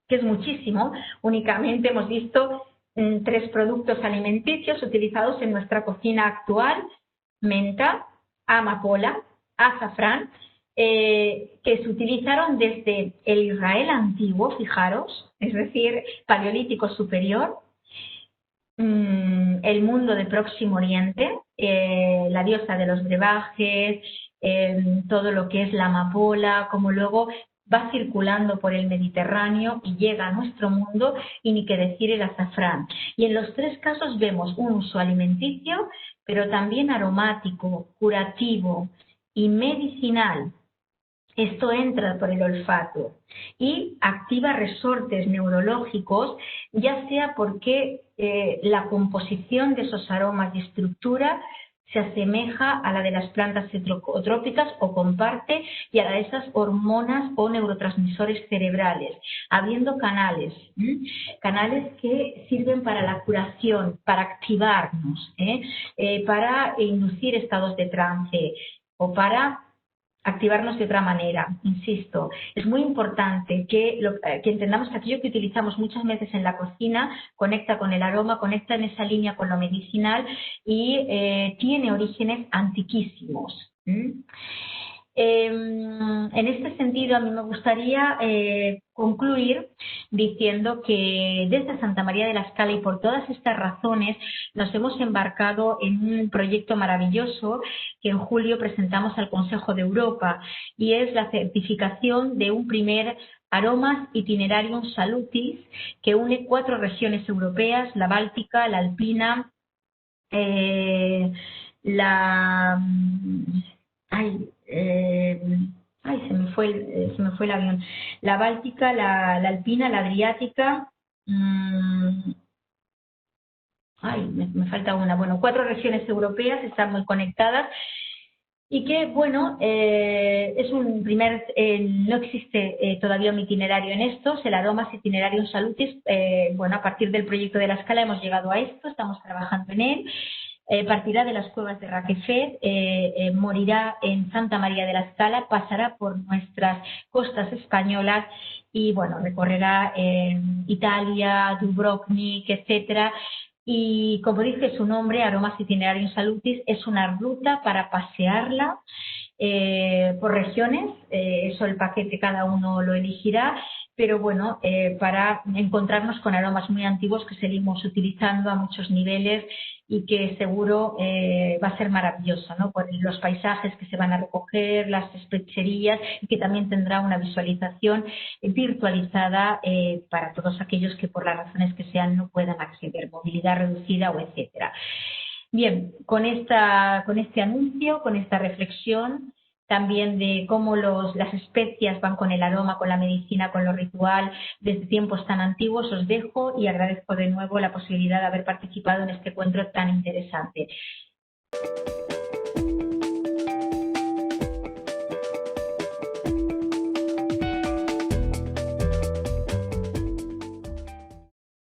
que es muchísimo, únicamente hemos visto 3 productos alimenticios utilizados en nuestra cocina actual: menta, amapola, azafrán, que se utilizaron desde el Israel antiguo, fijaros, es decir, paleolítico superior, el mundo de Próximo Oriente, la diosa de los brebajes, todo lo que es la amapola, como luego va circulando por el Mediterráneo y llega a nuestro mundo, y ni que decir el azafrán. Y en los 3 casos vemos un uso alimenticio, pero también aromático, curativo y medicinal. Esto entra por el olfato y activa resortes neurológicos, ya sea porque la composición de esos aromas y estructura se asemeja a la de las plantas trópicas o comparte, y a la de esas hormonas o neurotransmisores cerebrales, habiendo canales que sirven para la curación, para activarnos, para inducir estados de trance o para activarnos de otra manera. Insisto, es muy importante que entendamos que aquello que utilizamos muchas veces en la cocina conecta con el aroma, conecta en esa línea con lo medicinal y tiene orígenes antiquísimos. En este sentido, a mí me gustaría concluir diciendo que desde Santa María de la Scala, y por todas estas razones, nos hemos embarcado en un proyecto maravilloso que en julio presentamos al Consejo de Europa, y es la certificación de un primer Aromas Itinerarium Salutis que une 4 regiones europeas: la Báltica, la Alpina, se me fue el avión. La Báltica, la Alpina, la Adriática. Me falta una. Bueno, 4 regiones europeas están muy conectadas y que, bueno, es un primer, no existe todavía un itinerario en estos, el Aromas Itinerarium Salutis. Bueno, a partir del proyecto de la Scala hemos llegado a esto, estamos trabajando en él. Partirá de las cuevas de Raquefet, morirá en Santa María de la Scala, pasará por nuestras costas españolas y bueno, recorrerá Italia, Dubrovnik, etcétera. Y como dice su nombre, Aromas Itinerarium Salutis, es una ruta para pasearla por regiones, eso el paquete cada uno lo elegirá, pero bueno, para encontrarnos con aromas muy antiguos que seguimos utilizando a muchos niveles y que seguro va a ser maravilloso, ¿no? Por los paisajes que se van a recoger, las especherías, y que también tendrá una visualización virtualizada para todos aquellos que por las razones que sean no puedan acceder, movilidad reducida o etcétera. Bien, con este anuncio, con esta reflexión, también de cómo las especias van con el aroma, con la medicina, con lo ritual, desde tiempos tan antiguos, os dejo y agradezco de nuevo la posibilidad de haber participado en este encuentro tan interesante.